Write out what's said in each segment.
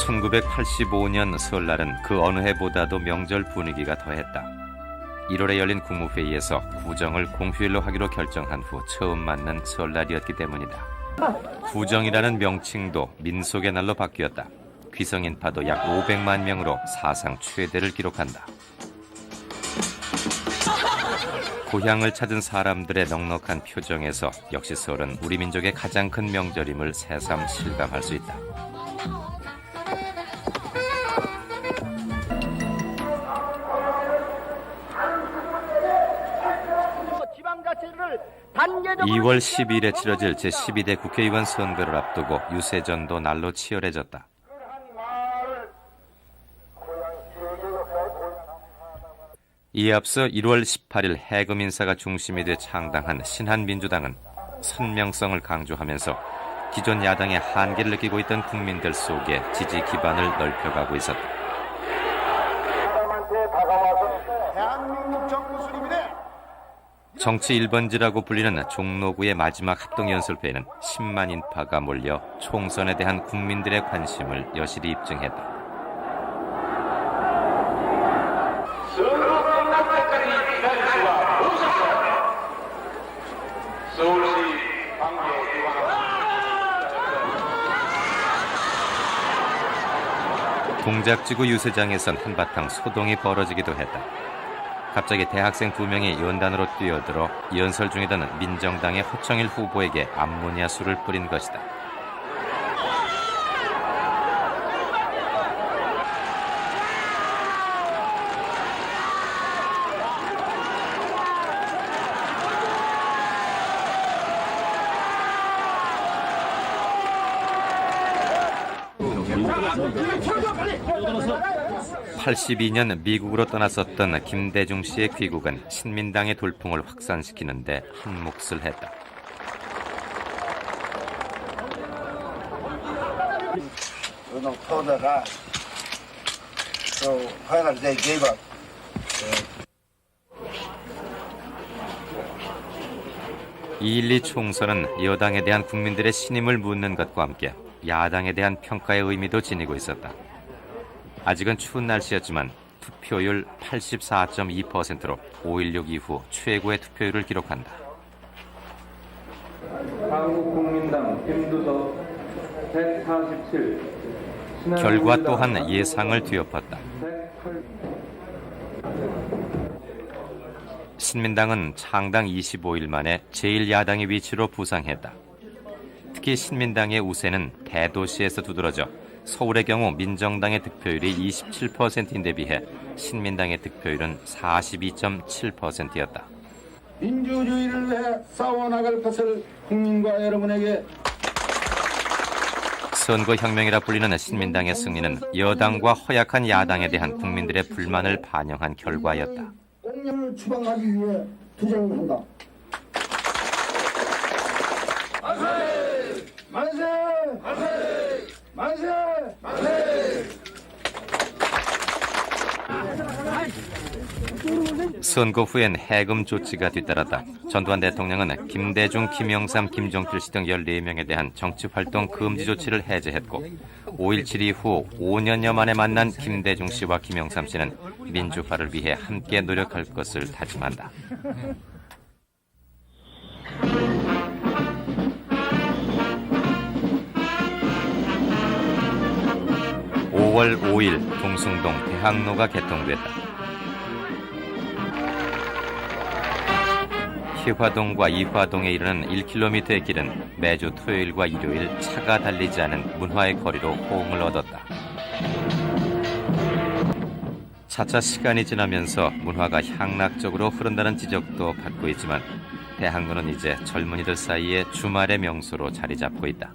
1985년 설날은 그 어느 해보다도 명절 분위기가 더했다. 1월에 열린 국무회의에서 구정을 공휴일로 하기로 결정한 후 처음 맞는 설날이었기 때문이다. 구정이라는 명칭도 민속의 날로 바뀌었다. 귀성인파도 약 500만 명으로 사상 최대를 기록한다. 고향을 찾은 사람들의 넉넉한 표정에서 역시 설은 우리 민족의 가장 큰 명절임을 새삼 실감할 수 있다. 단계적으로 2월 10일에 치러질 제12대 국회의원 선거를 앞두고 유세전도 날로 치열해졌다. 이에 앞서 1월 18일 해금 인사가 중심이 돼 창당한 신한민주당은 선명성을 강조하면서 기존 야당의 한계를 느끼고 있던 국민들 속에 지지 기반을 넓혀가고 있었다. 대한민국 정부 수립이네. 정치 1번지라고 불리는 종로구의 마지막 합동연설회에는 10만 인파가 몰려 총선에 대한 국민들의 관심을 여실히 입증했다. 동작지구 유세장에선 한바탕 소동이 벌어지기도 했다. 갑자기 대학생 2명이 연단으로 뛰어들어 연설 중이던 민정당의 허청일 후보에게 암모니아수를 뿌린 것이다. (82년) 미국으로 떠났었던 김대중 씨의 귀국은 신민당의 돌풍을 확산시키는데 한 몫을 했다. (2.12) 총선은 여당에 대한 국민들의 신임을 묻는 것과 함께 야당에 대한 평가의 의미도 지니고 있었다. 아직은 추운 날씨였지만 투표율 84.2%로 5.16 이후 최고의 투표율을 기록한다. 한국국민당 김두석 147. 결과 또한 예상을 뒤엎었다. 신민당은 창당 25일 만에 제1야당의 위치로 부상했다. 특히 신민당의 우세는 대도시에서 두드러져 서울의 경우 민정당의 득표율이 27%인데 비해 신민당의 득표율은 42.7%였다. 민주주의를 위해 싸워나갈 것을 국민과 여러분에게 선거혁명이라 불리는 신민당의 승리는 여당과 허약한 야당에 대한 국민들의 불만을 반영한 결과였다. 공약을 추방하기 위해 투쟁을 한다. 만세! 만세! 만세! 만세! 만세! 선거 후엔 해금 조치가 뒤따랐다. 전두환 대통령은 김대중, 김영삼, 김종필 씨 등 14명에 대한 정치활동 금지 조치를 해제했고 5.17 이후 5년여 만에 만난 김대중 씨와 김영삼 씨는 민주화를 위해 함께 노력할 것을 다짐한다. (5월 5일) 동숭동 대학로가 개통됐다. 희화동과 이화동에 이르는 1km의 길은 매주 토요일과 일요일 차가 달리지 않은 문화의 거리로 호응을 얻었다. 차차 시간이 지나면서 문화가 향락적으로 흐른다는 지적도 받고 있지만 대학로는 이제 젊은이들 사이에 주말의 명소로 자리 잡고 있다.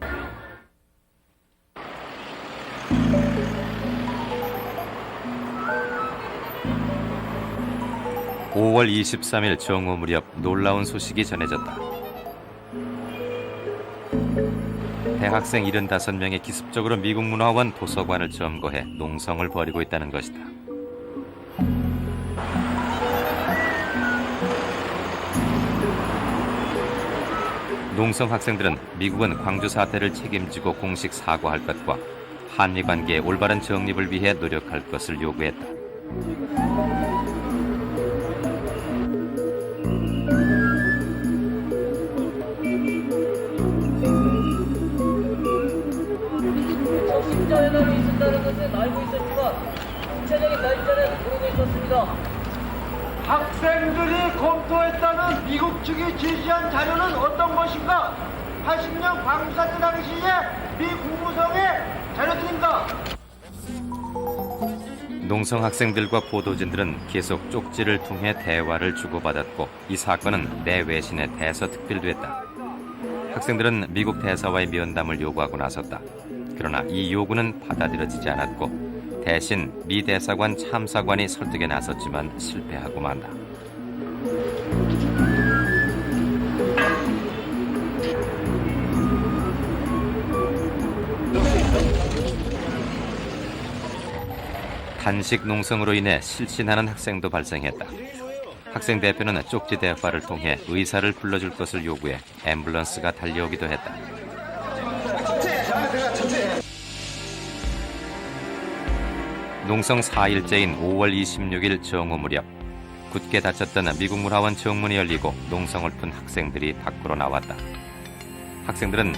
(5월 23일) 정오 무렵 놀라운 소식이 전해졌다. 대학생 75명이 기습적으로 미국 문화원 도서관을 점거해 농성을 벌이고 있다는 것이다. 농성 학생들은 미국은 광주 사태를 책임지고 공식 사과할 것과 한미 관계의 올바른 정립을 위해 노력할 것을 요구했다. 적십자 회담이 있었다는 것은 알고 있었지만 구체적인 날짜는 모르고 있었습니다. 학생들이 검토했다는 미국 측이 제시한 자료는 어떤 것인가? 80년 광주사태 당시에 미 국무성의 자료들인가? 농성 학생들과 보도진들은 계속 쪽지를 통해 대화를 주고받았고 이 사건은 내외신에 대서특필됐다. 학생들은 미국 대사와의 면담을 요구하고 나섰다. 그러나 이 요구는 받아들여지지 않았고 대신 미 대사관 참사관이 설득에 나섰지만 실패하고 만다. 단식 농성으로 인해 실신하는 학생도 발생했다. 학생 대표는 쪽지 대화를 통해 의사를 불러줄 것을 요구해 앰뷸런스가 달려오기도 했다. 농성 4일째인 5월 26일 정오 무렵 굳게 닫혔던 미국 문화원 정문이 열리고 농성을 푼 학생들이 밖으로 나왔다. 학생들은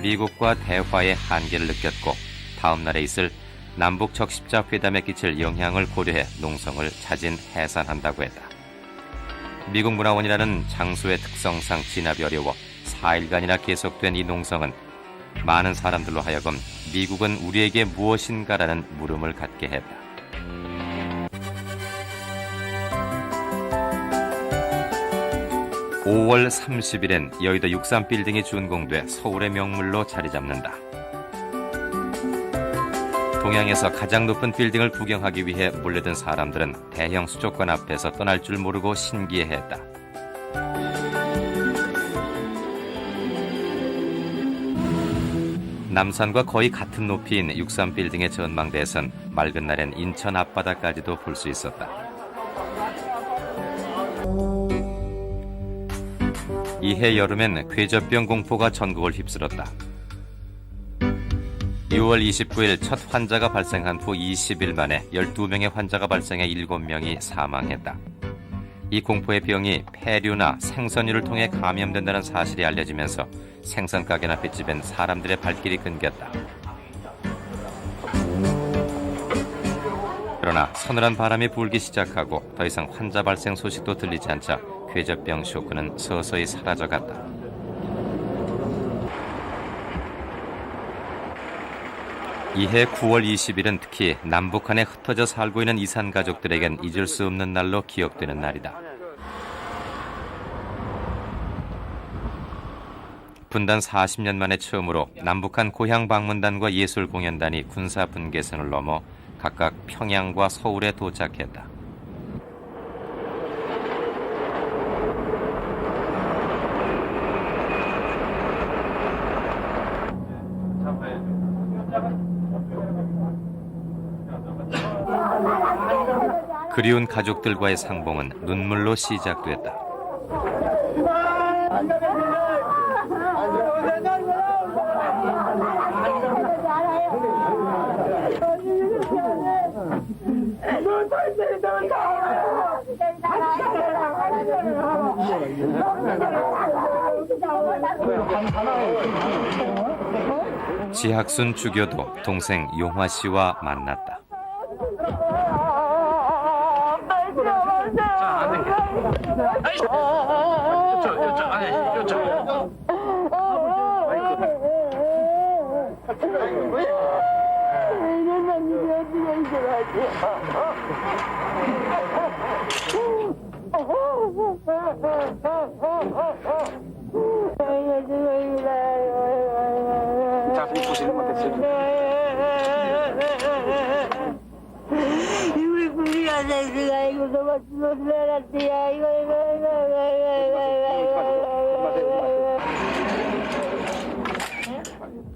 미국과 대화의 한계를 느꼈고 다음 날에 있을 남북 적십자 회담에 끼칠 영향을 고려해 농성을 자진 해산한다고 했다. 미국 문화원이라는 장소의 특성상 진압이 어려워 4일간이나 계속된 이 농성은 많은 사람들로 하여금 미국은 우리에게 무엇인가라는 물음을 갖게 했다. (5월 30일엔) 여의도 63빌딩이 준공돼 서울의 명물로 자리 잡는다. 동양에서 가장 높은 빌딩을 구경하기 위해 몰려든 사람들은 대형 수족관 앞에서 떠날 줄 모르고 신기해했다. 남산과 거의 같은 높이인 63빌딩의 전망대에선 맑은 날엔 인천 앞바다까지도 볼 수 있었다. 이해 여름엔 궤저병 공포가 전국을 휩쓸었다. 6월 29일 첫 환자가 발생한 후 20일 만에 12명의 환자가 발생해 7명이 사망했다. 이 공포의 병이 폐류나 생선류를 통해 감염된다는 사실이 알려지면서 생선 가게나 횟집엔 사람들의 발길이 끊겼다. 그러나 서늘한 바람이 불기 시작하고 더 이상 환자 발생 소식도 들리지 않자 궤저병 쇼크는 서서히 사라져갔다. 이해 9월 20일은 특히 남북한에 흩어져 살고 있는 이산 가족들에겐 잊을 수 없는 날로 기억되는 날이다. 분단 40년 만에 처음으로 남북한 고향 방문단과 예술공연단이 군사 분계선을 넘어 각각 평양과 서울에 도착했다. 그리운 가족들과의 상봉은 눈물로 시작됐다. 지학순 주교도 동생 용화 씨와 만났다.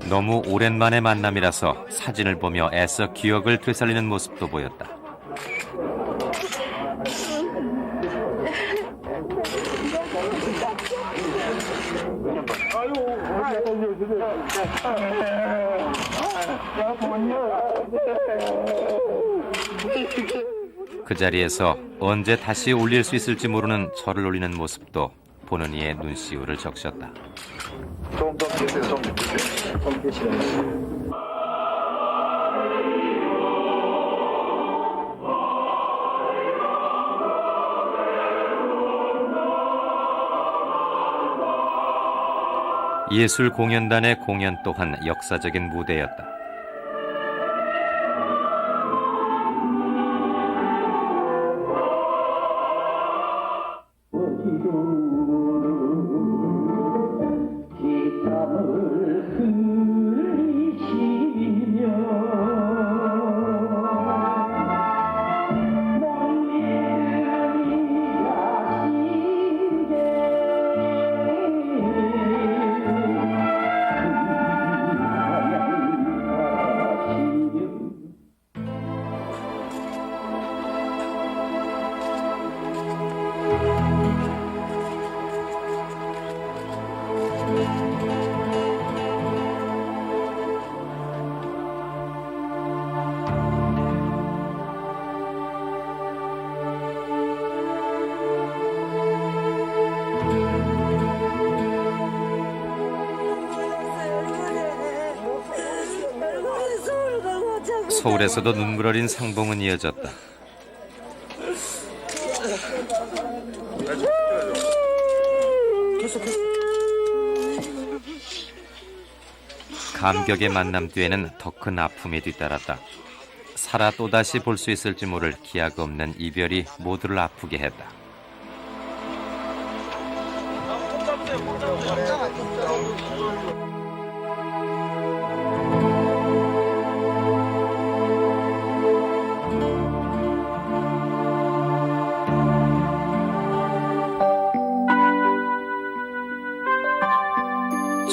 너무 오랜만의 만남이라서 사진을 보며 애써 기억을 되살리는 모습도 보였다. 야, 그 자리에서 언제 다시 올릴 수 있을지 모르는 절을 올리는 모습도 보는 이의 눈시울을 적셨다. 예술 공연단의 공연 또한 역사적인 무대였다. 서울에서도 눈물 어린 상봉은 이어졌다. 감격의 만남 뒤에는 더 큰 아픔이 뒤따랐다. 살아 또다시 볼 수 있을지 모를 기약 없는 이별이 모두를 아프게 했다.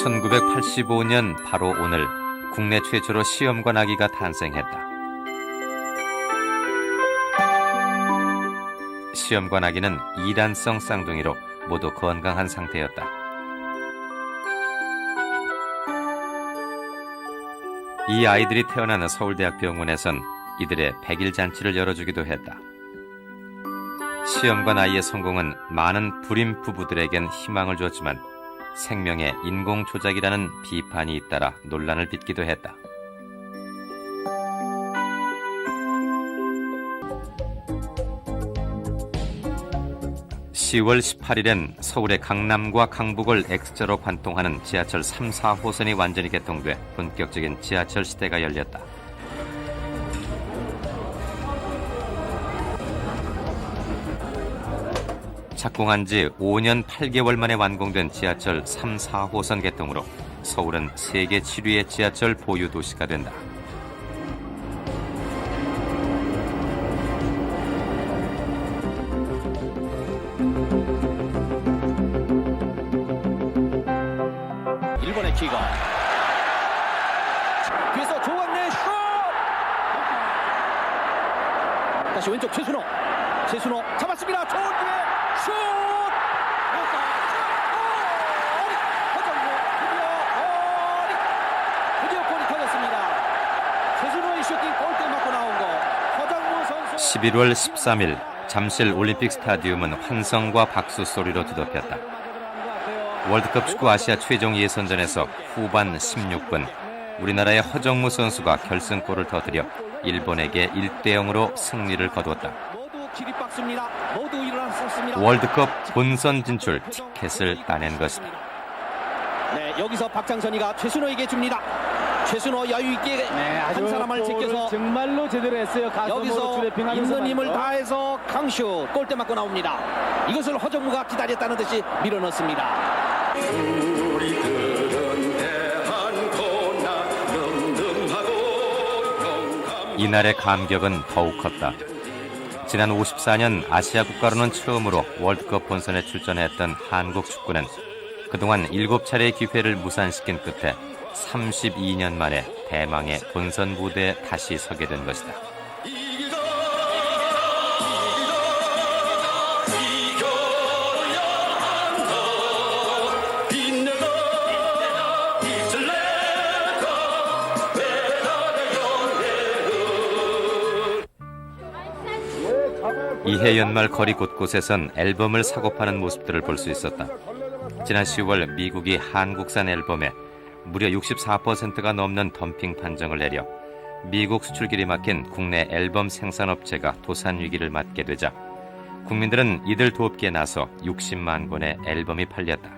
(1985년) 바로 오늘 국내 최초로 시험관 아기가 탄생했다. 시험관 아기는 이란성 쌍둥이로 모두 건강한 상태였다. 이 아이들이 태어나는 서울대학병원에선 이들의 100일 잔치를 열어주기도 했다. 시험관 아이의 성공은 많은 불임 부부들에겐 희망을 줬지만 생명의 인공 조작이라는 비판이 잇따라 논란을 빚기도 했다. (10월 18일엔) 서울의 강남과 강북을 X자로 관통하는 지하철 3, 4호선이 완전히 개통돼 본격적인 지하철 시대가 열렸다. 착공한 지 5년 8개월 만에 완공된 지하철 3, 4호선 개통으로 서울은 세계 7위의 지하철 보유 도시가 된다. 일본의 기가 뒤에서 조광래 슛! 다시 왼쪽 최순호 잡았습니다. 좋은 기회 슛! 드디어 골이 터졌습니다. 최순호의 슈팅 골대 맞고 나온 거 허정무 선수. 11월 13일 잠실 올림픽 스타디움은 환성과 박수 소리로 뒤덮였다. 월드컵 축구 아시아 최종 예선전에서 후반 16분 우리나라의 허정무 선수가 결승골을 터뜨려 일본에게 1대0으로 승리를 거두었다. 월드컵 본선 진출 티켓을 따낸 것이다. 네, 여기서 박장선이가 최순호에게 줍니다. 최순호 여유 있게 한 사람을 제껴서 정말로 제대로 했어요. 여기서 있는 힘을 다해서 강슛 골대 맞고 나옵니다. 이것을 허정무가 기다렸다는 듯이 밀어넣습니다. 이날의 감격은 더욱 컸다. 지난 54년 아시아 국가로는 처음으로 월드컵 본선에 출전했던 한국 축구는 그동안 7차례의 기회를 무산시킨 끝에 32년 만에 대망의 본선 무대에 다시 서게 된 것이다. 이해 연말 거리 곳곳에선 앨범을 사고 파는 모습들을 볼 수 있었다. 지난 10월 미국이 한국산 앨범에 무려 64%가 넘는 덤핑 판정을 내려 미국 수출길이 막힌 국내 앨범 생산업체가 도산 위기를 맞게 되자 국민들은 이들 돕기에 나서 60만 권의 앨범이 팔렸다.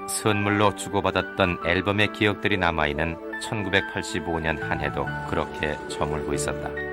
선물로 주고받았던 앨범의 기억들이 남아있는 1985년 한 해도 그렇게 저물고 있었다.